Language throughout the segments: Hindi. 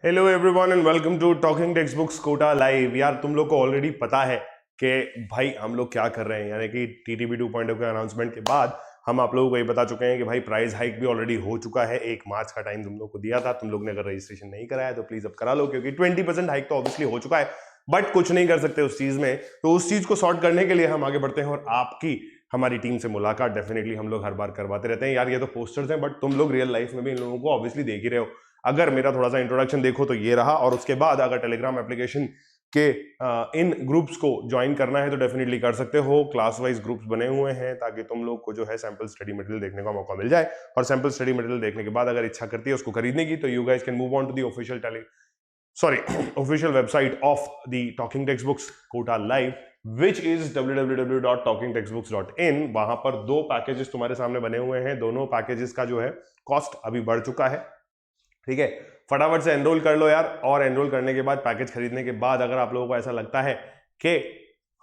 Hello everyone and welcome to talking text books Kota live. यार तुम लोग को ऑलरेडी पता है कि भाई हम लोग क्या कर रहे हैं, यानी कि टीटीबी 2.0 के अनाउंसमेंट के बाद हम आप लोगों को ये बता चुके हैं कि भाई प्राइस हाइक भी ऑलरेडी हो चुका है। 1 मार्च का टाइम तुम लोग को दिया था। तुम लोग ने अगर रजिस्ट्रेशन नहीं कराया तो प्लीज अब करा लो, क्योंकि 20% हाइक तो ऑब्वियसली हो चुका है, बट कुछ नहीं कर सकते उस चीज में। तो उस चीज को सॉर्ट करने के लिए हम आगे बढ़ते हैं और आपकी हमारी टीम से मुलाकात डेफिनेटली हम लोग हर बार करवाते रहते हैं। यार ये तो पोस्टर्स हैं, बट तुम लोग रियल लाइफ में भी इन लोगों को ऑब्वियसली देख ही रहे हो। अगर मेरा थोड़ा सा इंट्रोडक्शन देखो तो ये रहा, और उसके बाद अगर टेलीग्राम एप्लीकेशन के इन ग्रुप्स को ज्वाइन करना है तो डेफिनेटली कर सकते हो। क्लास वाइज ग्रुप्स बने हुए हैं ताकि तुम लोग को जो है सैंपल स्टडी मटेरियल देखने का मौका मिल जाए, और सैंपल स्टडी मटेरियल देखने के बाद अगर इच्छा करती है उसको खरीदने की तो you guys can move on to the official website of the talking text books Kota live, which is www.talkingtextbooks.in। वहां पर 2 पैकेजेस तुम्हारे सामने बने हुए हैं। दोनों पैकेजेस का जो है कॉस्ट अभी बढ़ चुका है, ठीक है। फटाफट से एनरोल कर लो यार, और एनरोल करने के बाद पैकेज खरीदने के बाद अगर आप लोगों को ऐसा लगता है कि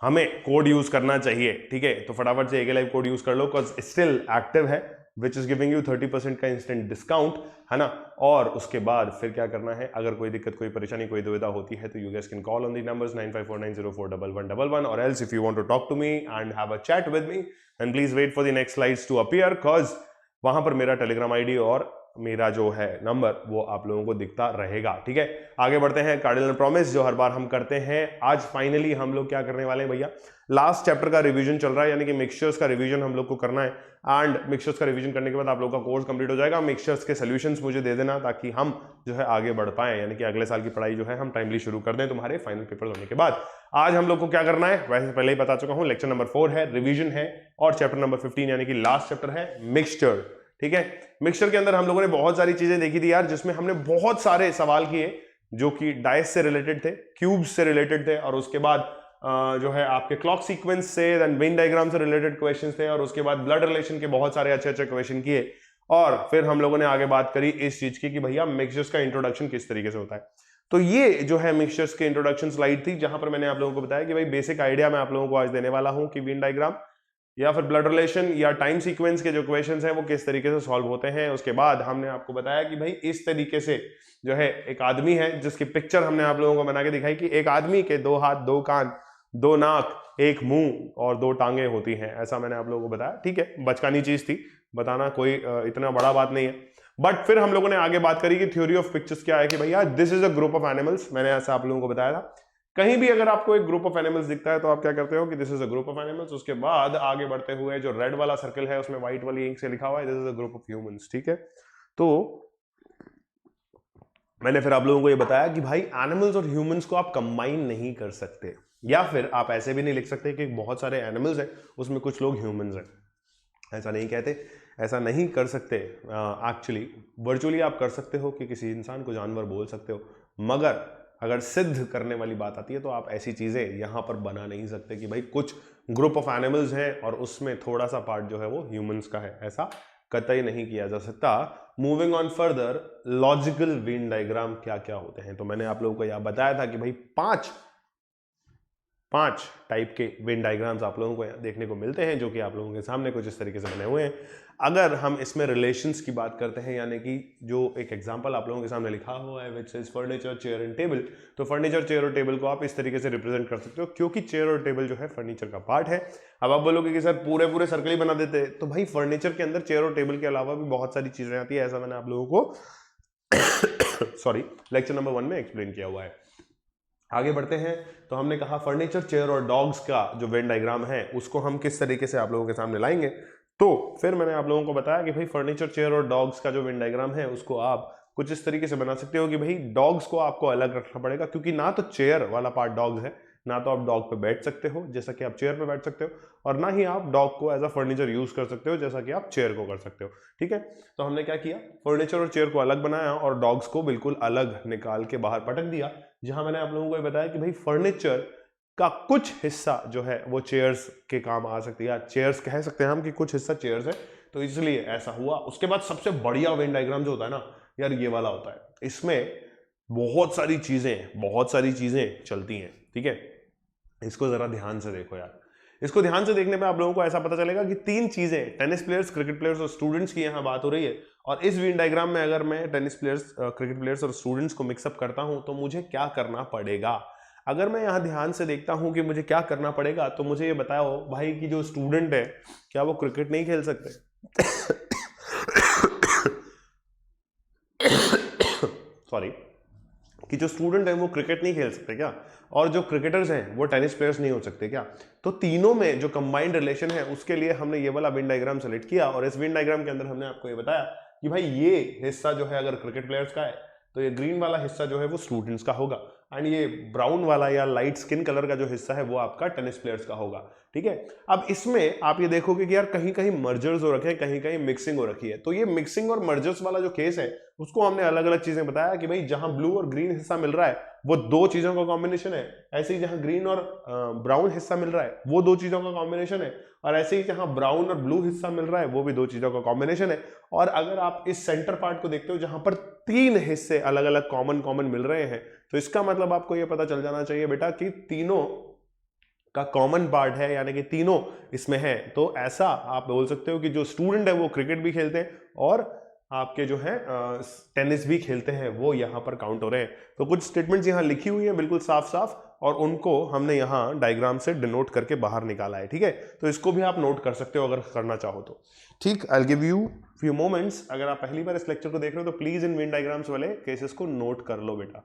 हमें कोड यूज करना चाहिए, ठीक है, तो फटाफट से AK लाइव कोड यूज कर लो, बिकॉज स्टिल एक्टिव है, विच इज गिविंग यू 30% का इंस्टेंट डिस्काउंट, है ना। और उसके बाद फिर क्या करना है, अगर कोई दिक्कत, कोई परेशानी, कोई दुविधा होती है तो you guys can call on the numbers 9549041111, और else if you want to talk to me and have a chat with me and please wait for the next slides to appear, because वहां पर मेरा टेलीग्राम आईडी और मेरा जो है नंबर वो आप लोगों को दिखता रहेगा, ठीक है। आगे बढ़ते हैं। कार्डिनल प्रॉमिस जो हर बार हम करते हैं, आज फाइनली हम लोग क्या करने वाले हैं भैया, लास्ट चैप्टर का रिवीजन चल रहा है, यानी कि मिक्सचर्स का रिवीजन हम लोग को करना है। एंड मिक्सचर्स का रिवीजन करने के बाद आप लोग का कोर्स कंप्लीट हो जाएगा। मिक्सचर्स के सॉल्यूशंस मुझे दे देना ताकि हम जो है आगे बढ़ पाए, यानी कि अगले साल की पढ़ाई जो है हम टाइमली शुरू कर दें तुम्हारे फाइनल पेपर होने के बाद। आज हम लोग को क्या करना है, वैसे पहले ही बता चुका हूं, लेक्चर नंबर 4 है, रिवीजन है, और चैप्टर नंबर 15 यानी कि लास्ट चैप्टर है मिक्सचर, ठीक है। मिक्सचर के अंदर हम लोगों ने बहुत सारी चीजें देखी थी यार, जिसमें हमने बहुत सारे सवाल किए जो कि डाइस से रिलेटेड थे, क्यूब्स से रिलेटेड थे, और उसके बाद जो है आपके क्लॉक सीक्वेंस से, देन वेन डायग्राम से रिलेटेड क्वेश्चंस थे, और उसके बाद ब्लड रिलेशन के बहुत सारे अच्छे अच्छे क्वेश्चन किए। और फिर हम लोगों ने आगे बात करी इस चीज की कि भैया मिक्सचर्स का इंट्रोडक्शन किस तरीके से होता है। तो ये जो है मिक्सचर्स के इंट्रोडक्शन स्लाइड थी, जहां पर मैंने आप लोगों को बताया कि भाई बेसिक आइडिया मैं आप लोगों को आज देने वाला हूं कि वेन डायग्राम या फिर ब्लड रिलेशन या टाइम सीक्वेंस के जो क्वेश्चंस हैं वो किस तरीके से सॉल्व होते हैं। उसके बाद हमने आपको बताया कि भाई इस तरीके से जो है एक आदमी है जिसकी पिक्चर हमने आप लोगों को बना के दिखाई कि एक आदमी के 2 हाथ, 2 कान, 2 नाक, 1 मुंह और 2 टांगे होती हैं, ऐसा मैंने आप लोगों को बताया, ठीक है। बचकानी चीज थी, बताना कोई इतना बड़ा बात नहीं है। बट फिर हम लोगों ने आगे बात करी कि थ्योरी ऑफ पिक्चर्स क्या है, कि भैया this is a group of animals, मैंने ऐसा आप लोगों को बताया था। कहीं भी अगर आपको एक ग्रुप ऑफ एनिमल्स दिखता है तो आप क्या करते हो कि this is a group of animals. उसके बाद आगे बढ़ते हुए जो रेड वाला सर्कल है उसमें व्हाइट वाली इंक से लिखा हुआ है this is a group of humans, ठीक है। तो मैंने फिर आप लोगों को ये बताया कि भाई एनिमल्स और ह्यूमंस को आप कंबाइन नहीं कर सकते, या फिर आप ऐसे भी नहीं लिख सकते कि बहुत सारे एनिमल्स हैं उसमें कुछ लोग ह्यूमंस हैं, ऐसा नहीं कहते, ऐसा नहीं कर सकते। एक्चुअली वर्चुअली आप कर सकते हो कि किसी इंसान को जानवर बोल सकते हो, मगर अगर सिद्ध करने वाली बात आती है तो आप ऐसी चीजें यहां पर बना नहीं सकते कि भाई कुछ ग्रुप ऑफ एनिमल्स हैं और उसमें थोड़ा सा पार्ट जो है वो ह्यूमंस का है, ऐसा कतई नहीं किया जा सकता। Moving on further, logical Venn diagram क्या क्या होते हैं, तो मैंने आप लोगों को यह बताया था कि भाई 5 टाइप के वेन डायग्राम्स आप लोगों को देखने को मिलते हैं, जो कि आप लोगों के सामने कुछ इस तरीके से बने हुए हैं। अगर हम इसमें रिलेशंस की बात करते हैं, यानी कि जो एक एग्जांपल आप लोगों के सामने लिखा हुआ है which is furniture, chair and table, तो फर्नीचर, चेयर और टेबल को आप इस तरीके से रिप्रेजेंट कर सकते हो, क्योंकि चेयर और टेबल जो है फर्नीचर का पार्ट है। अब आप बोलोगे कि सर पूरे पूरे सर्कल ही बना देते, तो भाई फर्नीचर के अंदर चेयर और टेबल के अलावा भी बहुत सारी चीजें आती है, ऐसा मैंने आप लोगों को सॉरी लेक्चर नंबर 1 में एक्सप्लेन किया हुआ है। आगे बढ़ते हैं, तो हमने कहा फर्नीचर, चेयर और डॉग्स का जो वेन डायग्राम है उसको हम किस तरीके से आप लोगों के सामने लाएंगे। तो फिर मैंने आप लोगों को बताया कि भाई फर्नीचर, चेयर और डॉग्स का जो वेन डायग्राम है उसको आप कुछ इस तरीके से बना सकते हो कि भाई डॉग्स को आपको अलग रखना पड़ेगा, क्योंकि ना तो चेयर वाला पार्ट डॉग्स है, ना तो आप डॉग पे बैठ सकते हो जैसा कि आप चेयर पे बैठ सकते हो, और ना ही आप डॉग को एज अ फर्नीचर यूज कर सकते हो जैसा कि आप चेयर को कर सकते हो, ठीक है। तो हमने क्या किया, फर्नीचर और चेयर को अलग बनाया और डॉग्स को बिल्कुल अलग निकाल के बाहर पटक दिया, जहां मैंने आप लोगों को बताया कि भाई फर्नीचर का कुछ हिस्सा जो है वो चेयर्स के काम आ सकती है, या चेयर्स कह सकते हैं हम कि कुछ हिस्सा चेयर्स है, तो इसलिए ऐसा हुआ। उसके बाद सबसे बढ़िया वेन डायग्राम जो होता है ना यार, ये वाला होता है, इसमें बहुत सारी चीजें चलती हैं, ठीक है। इसको जरा ध्यान से देखो यार, इसको ध्यान से देखने पे आप लोगों को ऐसा पता चलेगा कि तीन चीजें, टेनिस प्लेयर्स, क्रिकेट प्लेयर्स और स्टूडेंट्स की यहाँ बात हो रही है। और इस वेन डायग्राम में अगर मैं टेनिस प्लेयर्स, क्रिकेट प्लेयर्स और स्टूडेंट्स को मिक्सअप करता हूं तो मुझे क्या करना पड़ेगा। अगर मैं यहाँ ध्यान से देखता हूं कि मुझे क्या करना पड़ेगा, तो मुझे ये बताओ भाई कि जो स्टूडेंट है क्या वो क्रिकेट नहीं खेल सकते? सॉरी, कि जो स्टूडेंट है वो क्रिकेट नहीं खेल सकते क्या? और जो क्रिकेटर्स हैं वो टेनिस प्लेयर्स नहीं हो सकते क्या? तो तीनों में जो कंबाइंड रिलेशन है उसके लिए हमने ये वाला वेन डायग्राम सेलेक्ट किया, और इस वेन डायग्राम के अंदर हमने आपको ये बताया कि भाई ये हिस्सा जो है अगर क्रिकेट प्लेयर्स का है तो ये ग्रीन वाला हिस्सा जो है वो स्टूडेंट्स का होगा, एंड ये ब्राउन वाला या लाइट स्किन कलर का जो हिस्सा है वो आपका टेनिस प्लेयर्स का होगा। ठीक है, अब इसमें आप ये देखोगे कि यार कहीं कहीं मर्जर्स हो रखे हैं, कहीं कहीं मिक्सिंग हो रखी है। तो ये मिक्सिंग और मर्जर्स वाला जो केस है उसको हमने अलग अलग चीजें बताया कि भाई जहां ब्लू और ग्रीन हिस्सा मिल रहा है वो दो चीजों का कॉम्बिनेशन है, ऐसे ही जहां ग्रीन और ब्राउन हिस्सा मिल रहा है वो दो चीजों का कॉम्बिनेशन है, और ऐसे ही जहां ब्राउन और ब्लू हिस्सा मिल रहा है वो भी दो चीजों का कॉम्बिनेशन है। और अगर आप इस सेंटर पार्ट को देखते हो जहां पर तीन हिस्से अलग अलग कॉमन मिल रहे हैं, तो इसका मतलब आपको यह पता चल जाना चाहिए बेटा कि तीनों का कॉमन पार्ट है, यानी कि तीनों इसमें है। तो ऐसा आप बोल सकते हो कि जो स्टूडेंट है वो क्रिकेट भी खेलते हैं और आपके जो है टेनिस भी खेलते हैं, वो यहाँ पर काउंट हो रहे हैं। तो कुछ स्टेटमेंट्स यहाँ लिखी हुई हैं बिल्कुल साफ साफ, और उनको हमने यहाँ डायग्राम से डिनोट करके बाहर निकाला है। ठीक है, तो इसको भी आप नोट कर सकते हो अगर करना चाहो तो। ठीक, I will give you few moments. अगर आप पहली बार इस लेक्चर को देख रहे हो तो प्लीज इन वेन डायग्राम्स वाले केसेस को नोट कर लो बेटा।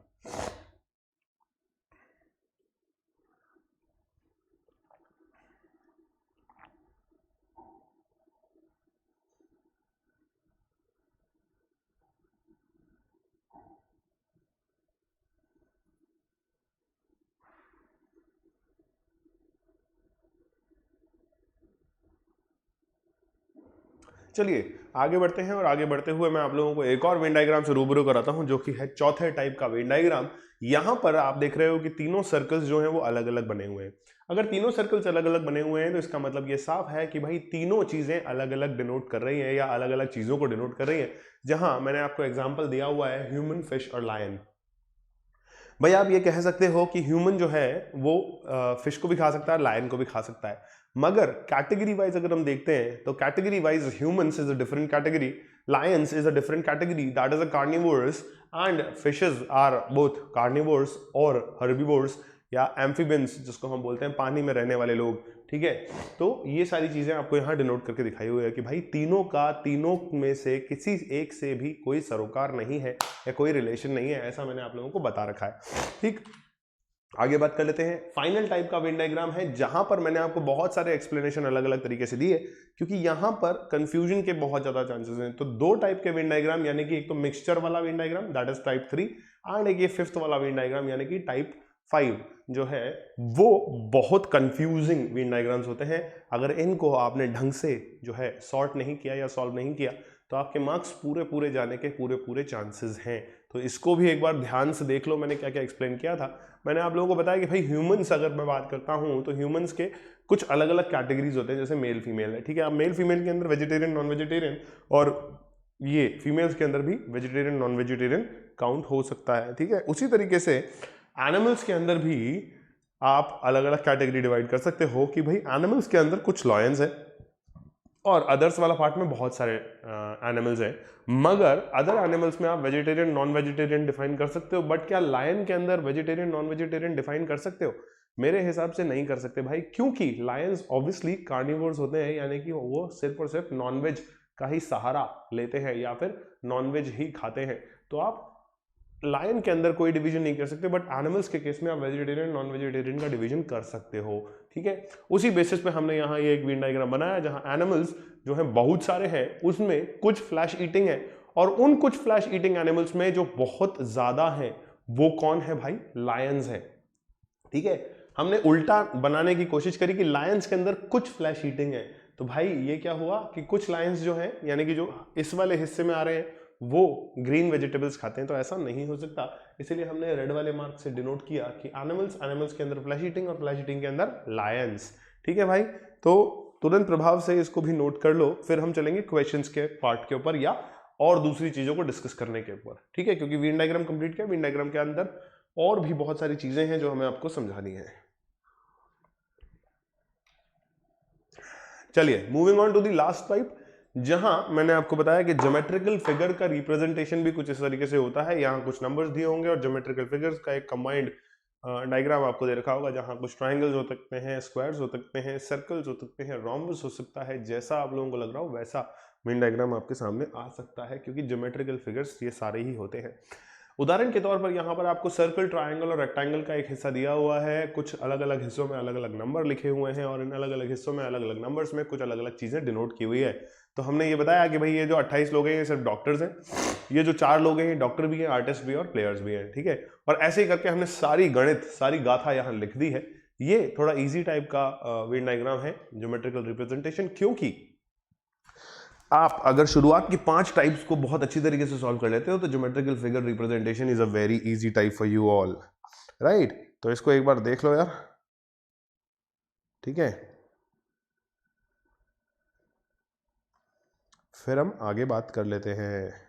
चलिए आगे बढ़ते हैं, और आगे बढ़ते हुए मैं आप लोगों को एक और वेन डायग्राम से रूबरू कराता हूं जो कि है चौथे टाइप का वेन डायग्राम। यहां पर आप देख रहे हो कि तीनों सर्कल्स जो हैं वो अलग अलग बने हुए हैं। अगर तीनों सर्कल्स अलग अलग बने हुए हैं तो इसका मतलब ये साफ है कि भाई तीनों चीजें अलग अलग डिनोट कर रही हैं या अलग अलग चीजों को डिनोट कर रही हैं। जहां मैंने आपको एग्जाम्पल दिया हुआ है ह्यूमन, फिश और लायन। भाई आप ये कह सकते हो कि ह्यूमन जो है वो फिश को भी खा सकता है, लायन को भी खा सकता है, मगर कैटेगरी वाइज अगर हम देखते हैं तो category wise humans is a different category, lions is a different category, that is a carnivores, and fishes are both carnivores और हर्बिवोर्स या एम्फिबियंस, जिसको हम बोलते हैं पानी में रहने वाले लोग। ठीक है, तो ये सारी चीजें आपको यहाँ डिनोट करके दिखाई हुई है कि भाई तीनों का, तीनों में से किसी एक से भी कोई सरोकार नहीं है या कोई रिलेशन नहीं है, ऐसा मैंने आप लोगों को बता रखा है। ठीक, आगे बात कर लेते हैं। फाइनल टाइप का वेन डायग्राम है जहां पर मैंने आपको बहुत सारे एक्सप्लेनेशन अलग अलग तरीके से दिए, क्योंकि यहां पर कंफ्यूजन के बहुत ज्यादा चांसेस हैं। तो दो टाइप के वेन डायग्राम, यानी कि एक तो मिक्सचर वाला Venn diagram that is type 3, and एक ये फिफ्थ वाला वेन डायग्राम यानी कि टाइप 5 जो है वो बहुत कंफ्यूजिंग वेन डायग्राम्स होते हैं। अगर इनको आपने ढंग से जो है सॉर्ट नहीं किया या सॉल्व नहीं किया तो आपके मार्क्स पूरे पूरे जाने के पूरे पूरे चांसेस हैं। तो इसको भी एक बार ध्यान से देख लो, मैंने क्या क्या एक्सप्लेन किया था। मैंने आप लोगों को बताया कि भाई ह्यूमंस अगर मैं बात करता हूं तो ह्यूमंस के कुछ अलग अलग कैटेगरीज होते हैं, जैसे मेल फीमेल है। ठीक है, अब मेल फीमेल के अंदर वेजिटेरियन, नॉन वेजिटेरियन, और ये फीमेल्स के अंदर भी वेजिटेरियन, नॉन वेजिटेरियन काउंट हो सकता है। ठीक है, उसी तरीके से एनिमल्स के अंदर भी आप अलग अलग कैटेगरी डिवाइड कर सकते हो कि भाई एनिमल्स के अंदर कुछ लॉयंस है और अदर्स वाला पार्ट में बहुत सारे एनिमल्स हैं, मगर अदर एनिमल्स में आप वेजिटेरियन, नॉन वेजिटेरियन डिफाइन कर सकते हो। बट क्या लायन के अंदर वेजिटेरियन, नॉन वेजिटेरियन डिफाइन कर सकते हो? मेरे हिसाब से नहीं कर सकते भाई, क्योंकि लायंस ऑब्वियसली कार्निवोर्स होते हैं, यानी कि वो सिर्फ और सिर्फ नॉनवेज का ही सहारा लेते हैं या फिर नॉनवेज ही खाते हैं। तो आप लायन के अंदर कोई डिवीजन नहीं कर सकते, बट एनिमल्स के केस में आप वेजिटेरियन, नॉन वेजिटेरियन का डिवीजन कर सकते हो। ठीक है, उसी बेसिस पे हमने यहाँ ये एक वेन डायग्राम बनाया जहां एनिमल्स जो है बहुत सारे हैं, उसमें कुछ फ्लैश ईटिंग है, और उन कुछ फ्लैश ईटिंग एनिमल्स में जो बहुत ज्यादा है वो कौन है भाई? लायंस है। ठीक है, हमने उल्टा बनाने की कोशिश करी कि लायंस के अंदर कुछ फ्लैश ईटिंग है, तो भाई ये क्या हुआ कि कुछ लायंस जो है, यानी कि जो इस वाले हिस्से में आ रहे हैं वो ग्रीन वेजिटेबल्स खाते हैं, तो ऐसा नहीं हो सकता। इसीलिए हमने रेड वाले मार्क से डिनोट किया कि एनिमल्स के अंदर फ्लैश ईटिंग और फ्लैश ईटिंग के अंदर लायंस। ठीक है भाई, तो तुरंत प्रभाव से इसको भी नोट कर लो, फिर हम चलेंगे क्वेश्चंस के पार्ट के ऊपर या और दूसरी चीजों को डिस्कस करने के ऊपर। ठीक है, क्योंकि वेन डायग्राम कंप्लीट किया, वेन डायग्राम के अंदर और भी बहुत सारी चीजें हैं जो हमें आपको समझानी है। चलिए moving on to the last type, जहां मैंने आपको बताया कि ज्योमेट्रिकल फिगर का रिप्रेजेंटेशन भी कुछ इस तरीके से होता है। यहाँ कुछ नंबर्स दिए होंगे और ज्योमेट्रिकल फिगर्स का एक कंबाइंड डायग्राम आपको दे रखा होगा, जहां कुछ ट्राइंगल्स हो सकते हैं, स्क्वायर्स हो सकते हैं, सर्कल्स हो सकते हैं, रोम्बस हो सकता है। जैसा आप लोगों को लग रहा हो वैसा मेन डायग्राम आपके सामने आ सकता है, क्योंकि ज्योमेट्रिकल फिगर्स ये सारे ही होते हैं। उदाहरण के तौर पर यहाँ पर आपको सर्कल, ट्रायंगल और रेक्टेंगल का एक हिस्सा दिया हुआ है। कुछ अलग अलग हिस्सों में अलग अलग नंबर लिखे हुए हैं और इन अलग अलग हिस्सों में अलग अलग नंबर्स में कुछ अलग अलग चीजें डिनोट की हुई है। तो हमने ये बताया कि भाई ये जो 28 लोग हैं ये सिर्फ डॉक्टर्स हैं, ये जो 4 लोग हैं ये डॉक्टर भी हैं, आर्टिस्ट भी हैं और प्लेयर्स भी हैं, ठीक है। और ऐसे ही करके हमने सारी गणित, सारी गाथा यहाँ लिख दी है। ये थोड़ा इजी टाइप का वेन डायग्राम है, ज्योमेट्रिकल रिप्रेजेंटेशन, क्योंकि आप अगर शुरुआत की 5 टाइप्स को बहुत अच्छी तरीके से सॉल्व कर लेते हो तो geometrical figure representation is a very easy type for you all, right. तो इसको एक बार देख लो यार, ठीक है, फिर हम आगे बात कर लेते हैं।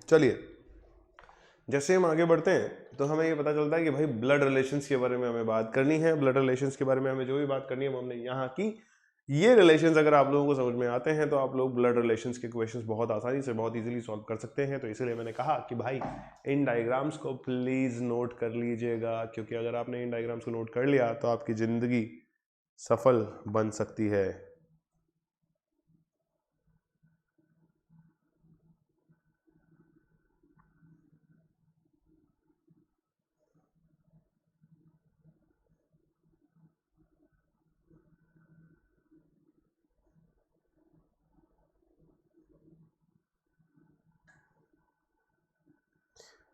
चलिए जैसे हम आगे बढ़ते हैं तो हमें ये पता चलता है कि भाई ब्लड रिलेशंस के बारे में हमें बात करनी है। ब्लड रिलेशंस के बारे में हमें जो भी बात करनी है वो हमने यहाँ की। ये रिलेशंस अगर आप लोगों को समझ में आते हैं तो आप लोग ब्लड रिलेशंस के क्वेश्चंस बहुत आसानी से, बहुत इजीली सॉल्व कर सकते हैं। तो इसीलिए मैंने कहा कि भाई इन डायग्राम्स को प्लीज नोट कर लीजिएगा, क्योंकि अगर आपने इन डायग्राम्स को नोट कर लिया तो आपकी जिंदगी सफल बन सकती है।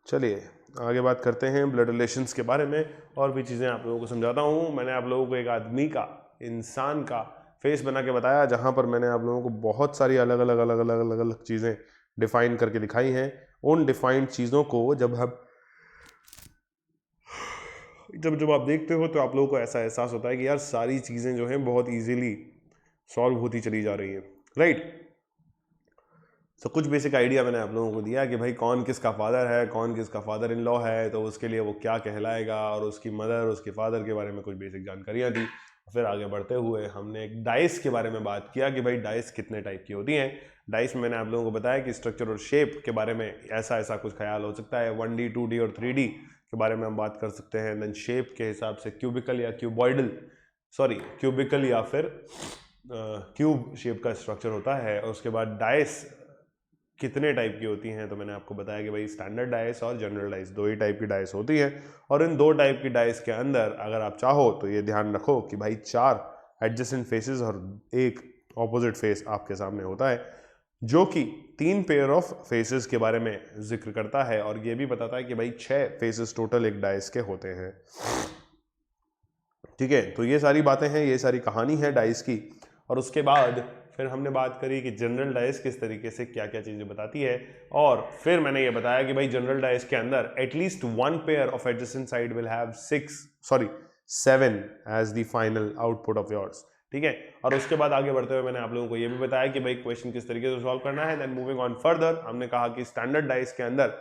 चलिए आगे बात करते हैं ब्लड रिलेशंस के बारे में, और भी चीज़ें आप लोगों को समझाता हूँ। मैंने आप लोगों को एक आदमी का, इंसान का फेस बना के बताया, जहाँ पर मैंने आप लोगों को बहुत सारी अलग अलग अलग अलग अलग अलग चीज़ें डिफाइन करके दिखाई हैं। उन डिफाइंड चीज़ों को जब जब आप देखते हो तो आप लोगों को ऐसा एहसास होता है कि यार सारी चीज़ें जो हैं बहुत ईजिली सॉल्व होती चली जा रही हैं, राइट। तो कुछ बेसिक आइडिया मैंने आप लोगों को दिया कि भाई कौन किसका फादर है, कौन किसका फादर इन लॉ है, तो उसके लिए वो क्या कहलाएगा, और उसकी मदर, उसके फादर के बारे में कुछ बेसिक जानकारियाँ दी। फिर आगे बढ़ते हुए हमने एक डाइस के बारे में बात किया कि भाई डाइस कितने टाइप की होती हैं। डाइस में मैंने आप लोगों को बताया कि स्ट्रक्चर और शेप के बारे में ऐसा ऐसा कुछ ख्याल हो सकता है। 1D 2D और 3D के बारे में हम बात कर सकते हैं। देन शेप के हिसाब से क्यूबिकल या क्यूबॉइडल, सॉरी क्यूबिकल या फिर क्यूब शेप का स्ट्रक्चर होता है। और उसके बाद डाइस कितने टाइप की होती हैं, तो मैंने आपको बताया कि भाई स्टैंडर्ड डाइस और जनरल डाइस, दो ही टाइप की डाइस होती है। और इन दो टाइप की डाइस के अंदर अगर आप चाहो तो ये ध्यान रखो कि भाई 4 एडजेसेंट फेसेस और एक ऑपोजिट फेस आपके सामने होता है, जो कि 3 पेयर ऑफ फेसेस के बारे में जिक्र करता है। और ये भी बताता है कि भाई 6 फेसेस टोटल एक डाइस के होते हैं, ठीक है। तो ये सारी बातें हैं, ये सारी कहानी है डाइस की। और उसके बाद फिर हमने बात करी कि जनरल डाइस किस तरीके से क्या क्या चीज़ें बताती है। और फिर मैंने ये बताया कि भाई जनरल डाइस के अंदर at least 1 pair of adjacent side will have 7 as the final output of yours, ठीक है। और उसके बाद आगे बढ़ते हुए मैंने आप लोगों को ये भी बताया कि भाई क्वेश्चन किस तरीके से सॉल्व करना है। देन मूविंग ऑन फर्दर, हमने कहा कि स्टैंडर्ड डाइस के अंदर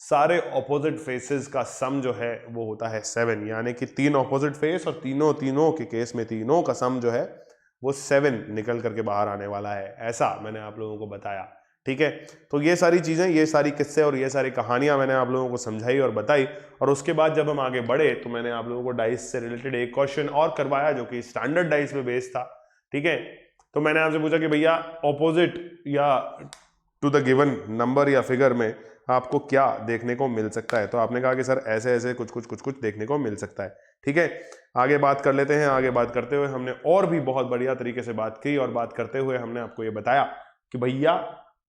सारे ऑपोजिट फेसेस का सम जो है वो होता है 7, यानी कि 3 ऑपोजिट फेस और तीनों के केस में तीनों का सम जो है वो 7 निकल करके बाहर आने वाला है। ऐसा मैंने आप लोगों को बताया, ठीक है। तो ये सारी चीजें, ये सारी किस्से और ये सारी कहानियां मैंने आप लोगों को समझाई और बताई, और उसके बाद जब हम आगे बढ़े तो मैंने आप लोगों को डाइस से रिलेटेड एक क्वेश्चन और करवाया जो कि स्टैंडर्ड डाइस पे बेस्ड था, ठीक है। तो मैंने आपसे पूछा कि भैया ऑपोजिट या टू द गिवन नंबर या फिगर में आपको क्या देखने को मिल सकता है, तो आपने कहा कि सर ऐसे ऐसे कुछ देखने को मिल सकता है, ठीक है। आगे बात कर लेते हैं। आगे बात करते हुए हमने और भी बहुत बढ़िया तरीके से बात की, और बात करते हुए हमने आपको ये बताया कि भैया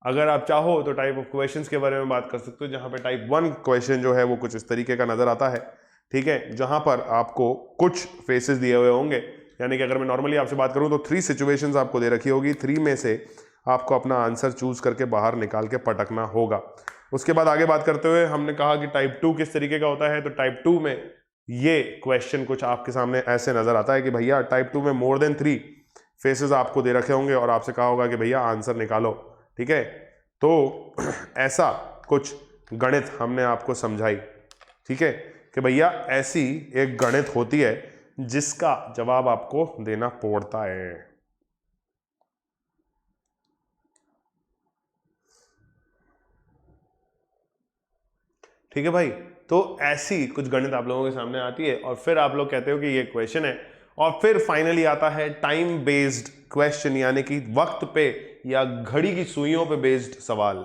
अगर आप चाहो तो टाइप ऑफ क्वेश्चंस के बारे में बात कर सकते हो, जहां पे टाइप 1 क्वेश्चन जो है वो कुछ इस तरीके का नजर आता है, ठीक है, जहां पर आपको कुछ फेसेस दिए हुए होंगे, यानी कि अगर मैं नॉर्मली आपसे बात करूं तो 3 सिचुएशंस आपको दे रखी होगी, 3 में से आपको अपना आंसर चूज करके बाहर निकाल के पटकना होगा। उसके बाद आगे बात करते हुए हमने कहा कि टाइप 2 किस तरीके का होता है, तो टाइप 2 में ये क्वेश्चन कुछ आपके सामने ऐसे नजर आता है कि भैया टाइप 2 में मोर देन 3 फेसेस आपको दे रखे होंगे और आपसे कहा होगा कि भैया आंसर निकालो, ठीक है। तो ऐसा कुछ गणित हमने आपको समझाई, ठीक है, कि भैया ऐसी एक गणित होती है जिसका जवाब आपको देना पड़ता है। ठीक है भाई, तो ऐसी कुछ गणित आप लोगों के सामने आती है और फिर आप लोग कहते हो कि ये क्वेश्चन है, और फिर फाइनली आता है टाइम बेस्ड क्वेश्चन, यानी कि वक्त पे या घड़ी की सुइयों पे बेस्ड सवाल।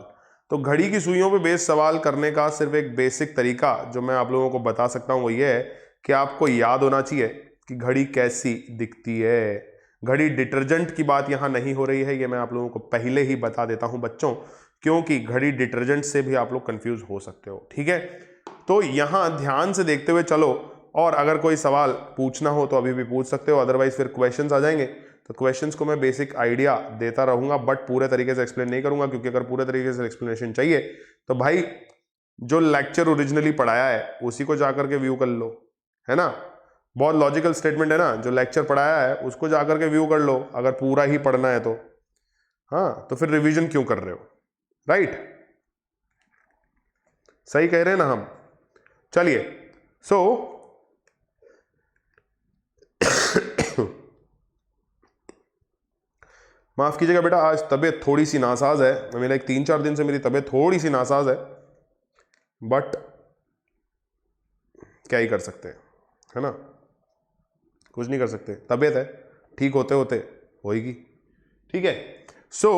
तो घड़ी की सुइयों पे बेस्ड सवाल करने का सिर्फ एक बेसिक तरीका जो मैं आप लोगों को बता सकता हूं वो ये है कि आपको याद होना चाहिए कि घड़ी कैसी दिखती है। घड़ी डिटर्जेंट की बात यहां नहीं हो रही है, ये मैं आप लोगों को पहले ही बता देता हूं बच्चों, क्योंकि घड़ी डिटर्जेंट से भी आप लोग कंफ्यूज हो सकते हो, ठीक है। तो यहां ध्यान से देखते हुए चलो, और अगर कोई सवाल पूछना हो तो अभी भी पूछ सकते हो, अदरवाइज फिर क्वेश्चंस आ जाएंगे। तो क्वेश्चंस को मैं बेसिक आइडिया देता रहूंगा, बट पूरे तरीके से एक्सप्लेन नहीं करूंगा, क्योंकि अगर पूरे तरीके से एक्सप्लेनेशन चाहिए तो भाई जो लेक्चर ओरिजिनली पढ़ाया है उसी को जाकर के व्यू कर लो, है ना। बहुत लॉजिकल स्टेटमेंट है ना, जो लेक्चर पढ़ाया है उसको जाकर के व्यू कर लो अगर पूरा ही पढ़ना है तो। हाँ, तो फिर रिवीजन क्यों कर रहे हो, राइट। सही कह रहे हैं ना हम। चलिए, सो माफ कीजिएगा बेटा, आज तबीयत थोड़ी सी नासाज है, मेरा एक 3-4 दिन से मेरी तबीयत थोड़ी सी नासाज है, बट क्या ही कर सकते हैं, है ना, कुछ नहीं कर सकते, तबीयत है, ठीक होते होते होएगी, ठीक है। सो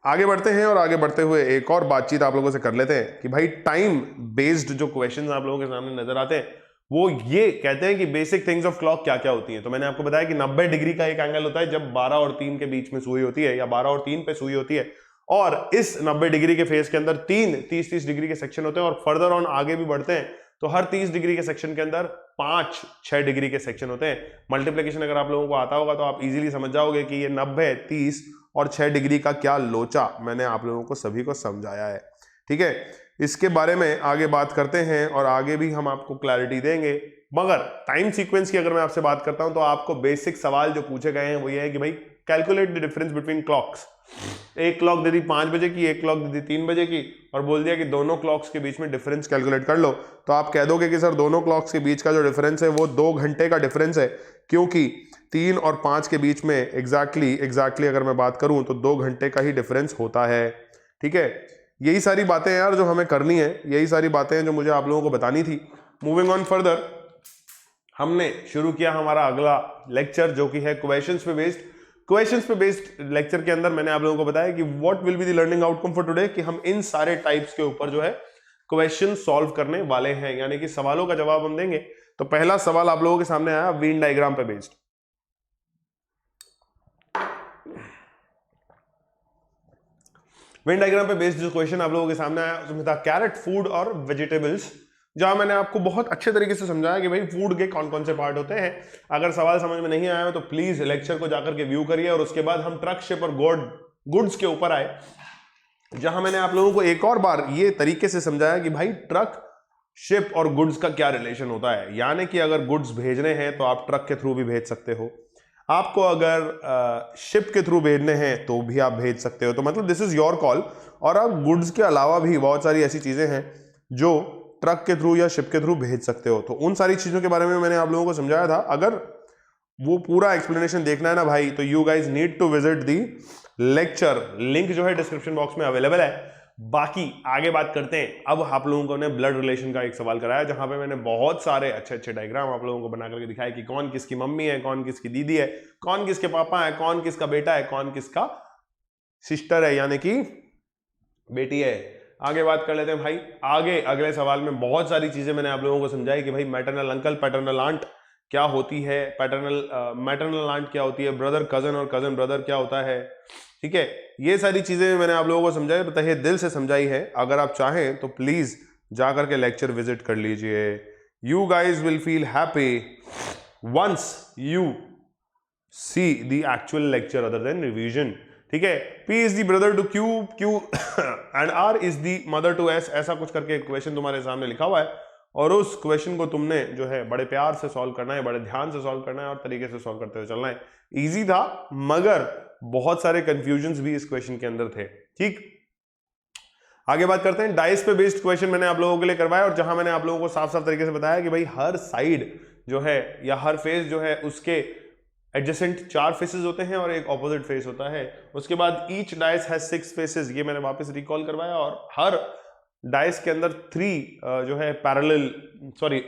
आगे बढ़ते हैं, और आगे बढ़ते हुए एक और बातचीत आप लोगों से कर लेते हैं कि भाई टाइम बेस्ड जो क्वेश्चंस आप लोगों के सामने नजर आते हैं वो ये कहते हैं कि बेसिक थिंग्स ऑफ क्लॉक क्या क्या होती हैं। तो मैंने आपको बताया कि 90 डिग्री का एक एंगल होता है जब 12 और 3 के बीच में सुई होती है, या 12 और 3 पे सुई होती है, और इस 90 डिग्री के फेस के अंदर 30-30 डिग्री के सेक्शन होते हैं, और फर्दर ऑन आगे भी बढ़ते हैं तो हर 30 डिग्री के सेक्शन के अंदर 5-6 डिग्री के सेक्शन होते हैं। मल्टीप्लीकेशन अगर आप लोगों को आता होगा तो आप इजीली समझ जाओगे कि ये 90, 30 और 6 डिग्री का क्या लोचा मैंने आप लोगों को सभी को समझाया है, ठीक है। इसके बारे में आगे बात करते हैं और आगे भी हम आपको क्लैरिटी देंगे, मगर टाइम सीक्वेंस की अगर मैं आपसे बात करता हूं तो आपको बेसिक सवाल जो पूछे गए हैं वो ये है कि भाई calculate the difference between clocks. एक क्लॉक दे दी 5 बजे की, एक क्लॉक दे दी 3 बजे की, और बोल दिया कि दोनों क्लॉक्स के बीच में डिफरेंस कैलकुलेट कर लो। तो आप कह दोगे कि सर दोनों क्लॉक्स के बीच का जो डिफरेंस है वो 2 घंटे का डिफरेंस है, क्योंकि 3 और 5 के बीच में एग्जैक्टली अगर मैं बात करूं तो 2 घंटे का ही डिफरेंस होता है, ठीक है। यही सारी बातें यार जो हमें करनी है, यही सारी बातें हैं जो मुझे आप लोगों को बतानी थी। मूविंग ऑन फर्दर, हमने शुरू किया हमारा अगला लेक्चर जो कि है क्वेश्चंस पे बेस्ड लेक्चर के अंदर मैंने आप लोगों को बताया कि what will be the learning outcome for today, कि हम इन सारे टाइप्स के ऊपर जो है क्वेश्चन सॉल्व करने वाले हैं, यानी कि सवालों का जवाब हम देंगे। तो पहला सवाल आप लोगों के सामने आया वेन डायग्राम पे बेस्ड। वेन डायग्राम पे बेस्ड जो क्वेश्चन आप लोगों के सामने आया उसमें था कैरेट, फूड और वेजिटेबल्स, जहां मैंने आपको बहुत अच्छे तरीके से समझाया कि भाई फूड के कौन कौन से पार्ट होते हैं। अगर सवाल समझ में नहीं आया हो तो प्लीज लेक्चर को जाकर के व्यू करिए, और उसके बाद हम ट्रक, शिप और गुड्स के ऊपर आए, जहां मैंने आप लोगों को एक और बार ये तरीके से समझाया कि भाई ट्रक, शिप और गुड्स का क्या रिलेशन होता है। यानी कि अगर गुड्स भेजने हैं तो आप ट्रक के थ्रू भी भेज सकते हो, आपको अगर शिप के थ्रू भेजने हैं तो भी आप भेज सकते हो। तो मतलब दिस इज योर कॉल। और अब गुड्स के अलावा भी बहुत सारी ऐसी चीजें हैं जो ट्रक के थ्रू या शिप के थ्रू भेज सकते हो। तो उन सारी चीजों के बारे में मैंने आप लोगों को समझाया था। अगर वो पूरा एक्सप्लेनेशन देखना है ना भाई, तो you guys need to visit the lecture, link जो है डिस्क्रिप्शन बॉक्स में अवेलेबल है। बाकी आगे बात करते हैं। अब आप लोगों को ने ब्लड रिलेशन का एक सवाल कराया, जहां पे मैंने बहुत सारे अच्छे अच्छे डायग्राम आप लोगों को बना करके दिखाया कि कौन किसकी मम्मी है, कौन किसकी दीदी है, कौन किसके पापा है, कौन किसका बेटा है, कौन किसका सिस्टर है यानी कि बेटी है। आगे बात कर लेते हैं भाई। आगे अगले सवाल में बहुत सारी चीजें मैंने आप लोगों को समझाई कि भाई मैटरनल अंकल, पैटर्नल आंट क्या होती है, मैटरनल आंट क्या होती है, ब्रदर कजन और कजन ब्रदर क्या होता है। ठीक है, ये सारी चीजें मैंने आप लोगों को समझाई, तहे दिल से समझाई है। अगर आप चाहें तो प्लीज जाकर के लेक्चर विजिट कर लीजिए। You guys will feel happy once you see the actual lecture other than revision. ठीक है, P is the brother to Q, Q and R is the mother to S, ऐसा कुछ करके क्वेश्चन तुम्हारे सामने लिखा हुआ है और उस क्वेश्चन को तुमने जो है बड़े प्यार से सॉल्व करना है, बड़े ध्यान से सॉल्व करना है और तरीके से सॉल्व करते हुए चलना है। इजी था, मगर बहुत सारे कंफ्यूजन्स भी इस क्वेश्चन के अंदर थे। ठीक, आगे बात करते हैं। डाइस पे बेस्ड क्वेश्चन मैंने आप लोगों के लिए करवाया और जहां मैंने आप लोगों को साफ साफ तरीके से बताया कि भाई हर साइड जो है या हर फेस जो है उसके एडजेसेंट 4 फेसेस होते हैं और एक ऑपोजिट फेस होता है। उसके बाद ईच डाइस हैज 6 फेसेस, ये मैंने वापस रिकॉल करवाया। और हर डाइस के अंदर 3 जो है पैरेलल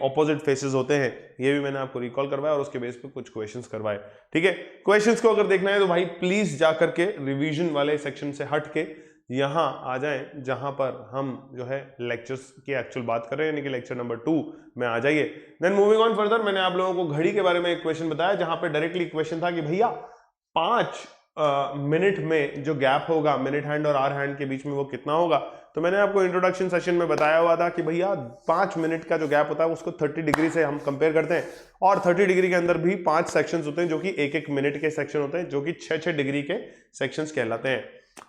ऑपोजिट फेसेस होते हैं, ये भी मैंने आपको रिकॉल करवाया और उसके बेस पे कुछ क्वेश्चंस करवाए। ठीक है, क्वेश्चंस को अगर देखना है तो भाई प्लीज जाकर के रिवीजन वाले सेक्शन से हट के यहां आ जाएं, जहां पर हम जो है लेक्चर्स की एक्चुअल बात कर रहे हैं, यानी कि लेक्चर नंबर 2 में आ जाइए। देन मूविंग ऑन फर्दर, मैंने आप लोगों को घड़ी के बारे में एक क्वेश्चन बताया, जहां पे डायरेक्टली क्वेश्चन था कि भैया 5 मिनट में जो गैप होगा मिनट हैंड और आर हैंड के बीच में वो कितना होगा। तो मैंने आपको इंट्रोडक्शन सेशन में बताया हुआ था कि भैया 5 मिनट का जो गैप होता है उसको 30 डिग्री से हम कंपेयर करते हैं और 30 डिग्री के अंदर भी 5 सेक्शंस होते हैं जो कि 1-1 मिनट के सेक्शन होते हैं, जो कि 6-6 डिग्री के सेक्शंस कहलाते हैं।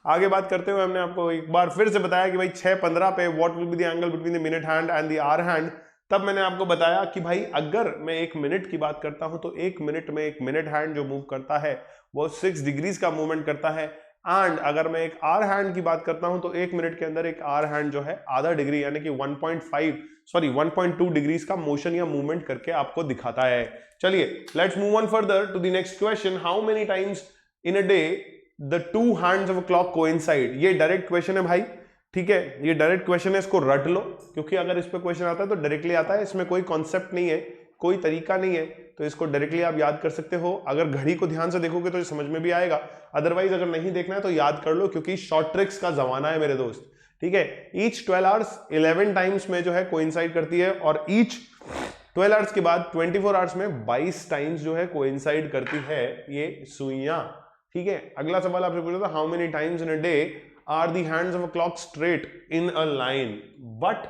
आगे बात करते हुए हमने आपको एक बार फिर से बताया कि भाई 6:15 पे what will be the angle between the minute hand and the hour hand. तब मैंने आपको बताया कि भाई अगर मैं 1 मिनट की बात करता हूं तो 1 मिनट में एक मिनट हैंड जो मूव करता है वो 6 डिग्रीज का मूवमेंट करता है। एंड अगर मैं एक आर हैंड की बात करता हूं तो 1 मिनट के अंदर एक आर हैंड जो है आधा डिग्री यानी कि 1.2 डिग्रीज का मोशन या मूवमेंट करके आपको दिखाता है। चलिए let's move on further to the next question. How many times in a day the 2 hands of a clock coincide. ये डायरेक्ट क्वेश्चन है भाई, ठीक है, ये डायरेक्ट क्वेश्चन है, इसको रट लो, क्योंकि अगर इस पे क्वेश्चन आता है तो डायरेक्टली आता है, इसमें कोई कॉन्सेप्ट नहीं है, कोई तरीका नहीं है, तो इसको डायरेक्टली आप याद कर सकते हो। अगर घड़ी को ध्यान से देखोगे तो समझ में भी आएगा, अदरवाइज अगर नहीं देखना है तो याद कर लो, क्योंकि शॉर्ट ट्रिक्स का जमाना है मेरे दोस्त। ठीक है, ईच 12 आवर्स 11 टाइम्स में जो है कोइंसाइड करती है और ईच 12 आवर्स के बाद 24 आवर्स में 22 टाइम्स जो है कोइंसाइड करती है ये सुइयां। ठीक है, अगला सवाल आपसे पूछा था, how many times in a day are the hands of a clock straight in a line. But,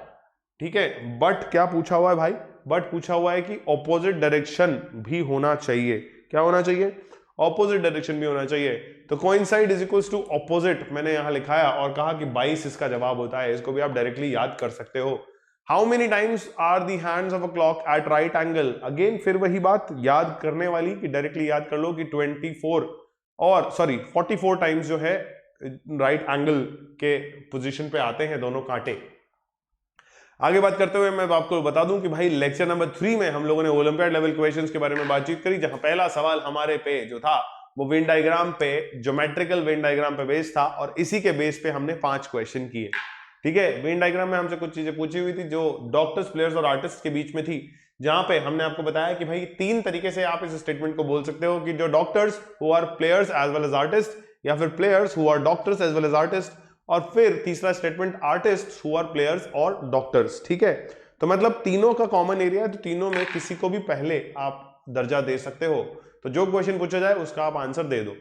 ठीक है, बट क्या पूछा हुआ है भाई, बट पूछा हुआ है कि ऑपोजिट डायरेक्शन भी होना चाहिए। क्या होना चाहिए? ऑपोजिट डायरेक्शन भी होना चाहिए। तो coincide is equals to opposite मैंने यहां लिखाया और कहा कि 22 इसका जवाब होता है। इसको भी आप डायरेक्टली याद कर सकते हो। How many times are the hands of a clock at right angle. Again फिर वही बात याद करने वाली कि डायरेक्टली याद कर लो कि 44 टाइम्स जो है राइट एंगल के पोजीशन पे आते हैं दोनों कांटे। आगे बात करते हुए मैं आपको बता दूं कि भाई लेक्चर नंबर 3 में हम लोगों ने ओलंपियाड लेवल क्वेश्चंस के बारे में बातचीत करी, जहां पहला सवाल हमारे पे जो था वो वेन डायग्राम पे, ज्योमेट्रिकल वेन डायग्राम पे बेस था और इसी के बेस पे हमने 5 क्वेश्चन किए। ठीक है, वेन डायग्राम में हमसे कुछ चीजें पूछी हुई थी जो डॉक्टर्स, प्लेयर्स और आर्टिस्ट के बीच में थी, जहां पे हमने आपको बताया कि भाई 3 तरीके से आप इस स्टेटमेंट को बोल सकते हो कि जो doctors who are players as well as artist, या फिर players who are doctors as well as artist, और फिर तीसरा statement artist who are players और डॉक्टर्स। ठीक है, तो मतलब तीनों का कॉमन एरिया है, तो तीनों में किसी को भी पहले आप दर्जा दे सकते हो। तो जो क्वेश्चन पूछा जाए उसका आप आंसर दे दो।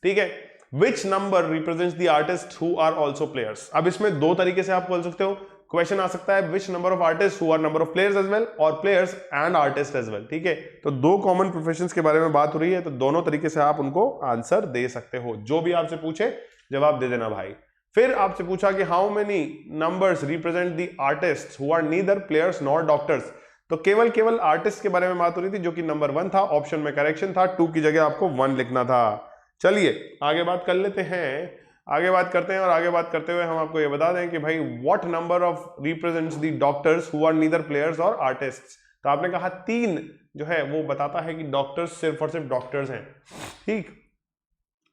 ठीक है, which number represents the artist who are also players. अब इसमें 2 तरीके से आप बोल सकते हो। क्वेश्चन आ सकता है which number of artist who are number of players as well, और players and artist as well. ठीक है, तो 2 कॉमन प्रोफेशंस के बारे में बात हो रही है, तो दोनों तरीके से आप उनको आंसर दे सकते हो। जो भी आपसे पूछे जवाब दे देना भाई। फिर आपसे पूछा कि how many numbers represent the artist who are neither players nor doctors. तो केवल आर्टिस्ट के बारे में बात हो रही थी, जो कि नंबर 1 था, ऑप्शन में करेक्शन था, 2 की जगह आपको 1 लिखना था। चलिए आगे बात कर लेते हैं। आगे बात करते हैं, और आगे बात करते हुए हम आपको ये बता दें कि भाई what number of represents the doctors who are neither players और आर्टिस्ट्स। तो आपने कहा 3 जो है वो बताता है कि डॉक्टर्स सिर्फ और सिर्फ डॉक्टर्स हैं, ठीक।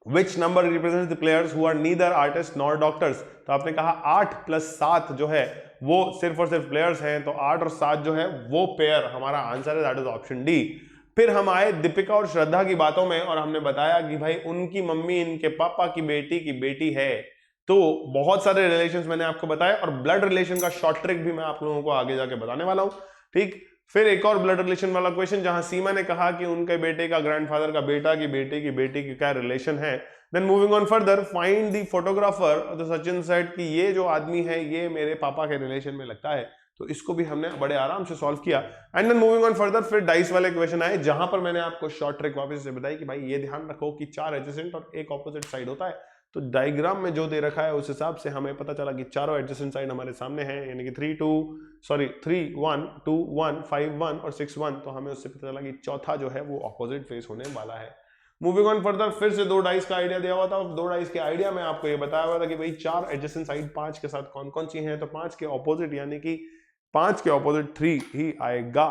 Which number represents the players who are neither artist nor doctors. तो आपने कहा 8 + 7 जो है वो सिर्फ और सिर्फ प्लेयर्स हैं, तो 8 और 7 जो है वो पेयर हमारा आंसर है, दैट इज ऑप्शन डी। फिर हम आए दीपिका और श्रद्धा की बातों में, और हमने बताया कि भाई उनकी मम्मी इनके पापा की बेटी है। तो बहुत सारे रिलेशंस मैंने आपको बताए, और ब्लड रिलेशन का शॉर्ट ट्रिक भी मैं आप लोगों को आगे जाके बताने वाला हूं, ठीक। फिर एक और ब्लड रिलेशन वाला क्वेश्चन, जहां सीमा ने कहा कि उनके बेटे का ग्रैंडफादर का बेटा की बेटी की क्या रिलेशन है। Then moving on further, find the photographer. तो सचिन सेड कि ये जो आदमी है ये मेरे पापा के रिलेशन में लगता है, तो इसको भी हमने बड़े आराम से सॉल्व किया। And then moving on further, फिर डाइस वाले क्वेश्चन आए, जहां पर मैंने आपको शॉर्ट ट्रिक वापस से बताई कि भाई ये ध्यान रखो कि 4 एडजेसेंट और एक ऑपोजिट साइड होता है। तो डायग्राम में जो दे रखा है उस हिसाब से हमें पता चला कि चारों एडजेसेंट साइड हमारे सामने हैं, यानी कि 3 1 2 1 5 1 और 6 1। तो हमें उससे पता चला कि चौथा जो है वो ऑपोजिट फेस होने वाला है। मूविंग ऑन फर्दर, फिर से 2 डाइस का आइडिया दिया हुआ था, 2 डाइस के आइडिया में आपको ये बताया हुआ था कि भाई 4 एडजेसेंट साइड 5 के साथ कौन कौन सी हैं। तो 5 के ऑपोजिट यानी कि 5 के ऑपोजिट 3 ही आएगा।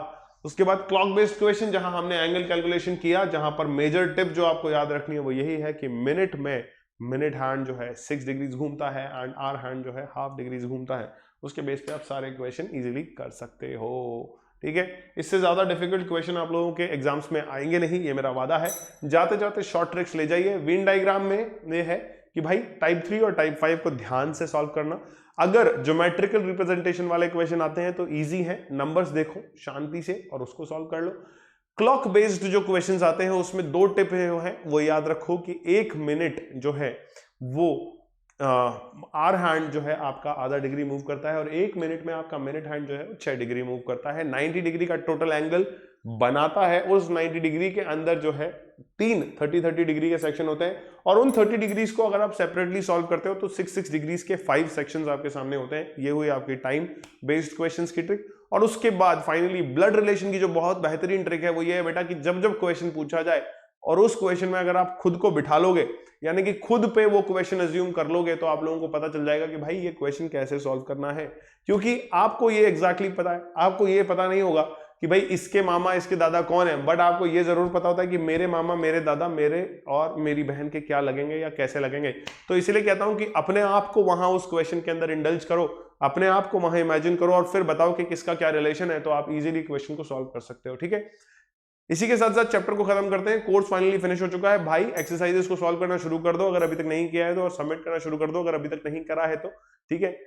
उसके बाद क्लॉक बेस्ड क्वेश्चन, जहां हमने एंगल कैलकुलेशन किया, जहां पर मेजर टिप जो आपको याद रखनी है वो यही है कि मिनट में मिनट हैंड जो है 6 डिग्रीज घूमता है एंड आवर हैंड जो है हाफ डिग्रीज घूमता है। उसके बेस पे आप सारे क्वेश्चन इजीली कर सकते हो, ठीक है। इससे ज्यादा डिफिकल्ट क्वेश्चन आप लोगों के एग्जाम्स में आएंगे नहीं, ये मेरा वादा है। जाते जाते शॉर्ट ट्रिक्स ले जाइए। वेन डायग्राम में ये है कि भाई टाइप 3 और टाइप 5 को ध्यान से सॉल्व करना। अगर ज्योमेट्रिकल रिप्रेजेंटेशन वाले क्वेश्चन आते हैं तो इजी है, नंबर्स देखो शांति से और उसको सॉल्व कर लो। क्लॉक बेस्ड जो क्वेश्चंस आते हैं उसमें 2 टिप है वो याद रखो कि 1 मिनट जो है वो आर हैंड जो है आपका आधा डिग्री मूव करता है, और 1 मिनट में आपका मिनट हैंड जो है 6 डिग्री मूव करता है। 90 डिग्री का टोटल एंगल बनाता है। उस 90 डिग्री के अंदर जो है 3 30 डिग्री के सेक्शन होते हैं, और उन 30 डिग्रीज को अगर आप सेपरेटली सॉल्व करते हो तो 6 डिग्रीज के 5 सेक्शंस आपके सामने होते हैं। ये हुई आपकी टाइम बेस्ड क्वेश्चंस की ट्रिक। और उसके बाद फाइनली ब्लड रिलेशन की जो बहुत बेहतरीन ट्रिक है वो ये है बेटा कि जब जब क्वेश्चन पूछा जाए और उस क्वेश्चन में अगर आप खुद को बिठा लोगे, यानी कि खुद पे वो क्वेश्चन अज्यूम कर लोगे, तो आप लोगों को पता चल जाएगा कि भाई ये क्वेश्चन कैसे सॉल्व करना है। क्योंकि आपको ये एग्जैक्टली पता है, आपको ये पता नहीं होगा कि भाई इसके मामा इसके दादा कौन है, बट आपको ये जरूर पता होता है कि मेरे मामा मेरे दादा मेरे और मेरी बहन के क्या लगेंगे या कैसे लगेंगे। तो इसीलिए कहता हूं कि अपने आप को वहां उस क्वेश्चन के अंदर इंडल्ज करो, अपने आप को वहां इमेजिन करो और फिर बताओ कि किसका क्या रिलेशन है, तो आप इजीली क्वेश्चन को सॉल्व कर सकते हो, ठीक है। इसी के साथ साथ चैप्टर को खत्म करते हैं। कोर्स फाइनली फिनिश हो चुका है भाई। एक्सरसाइजेस को सॉल्व करना शुरू कर दो अगर अभी तक नहीं किया है तो, और सबमिट करना शुरू कर दो अगर अभी तक नहीं करा है तो, ठीक है।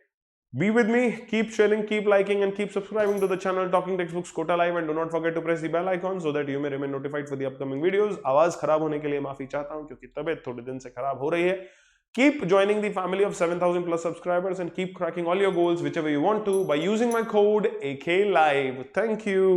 Be with me, keep sharing, keep liking and keep subscribing to the channel Talking Textbooks Kota Live, and do not forget to press the bell icon so that you may remain notified for the upcoming videos. आवाज खराब होने के लिए माफी चाहता हूं क्योंकि तबीयत थोड़े दिन से खराब हो रही है। Keep joining the family of 7,000 plus subscribers and keep cracking all your goals whichever you want to by using my code AKLive. Thank you.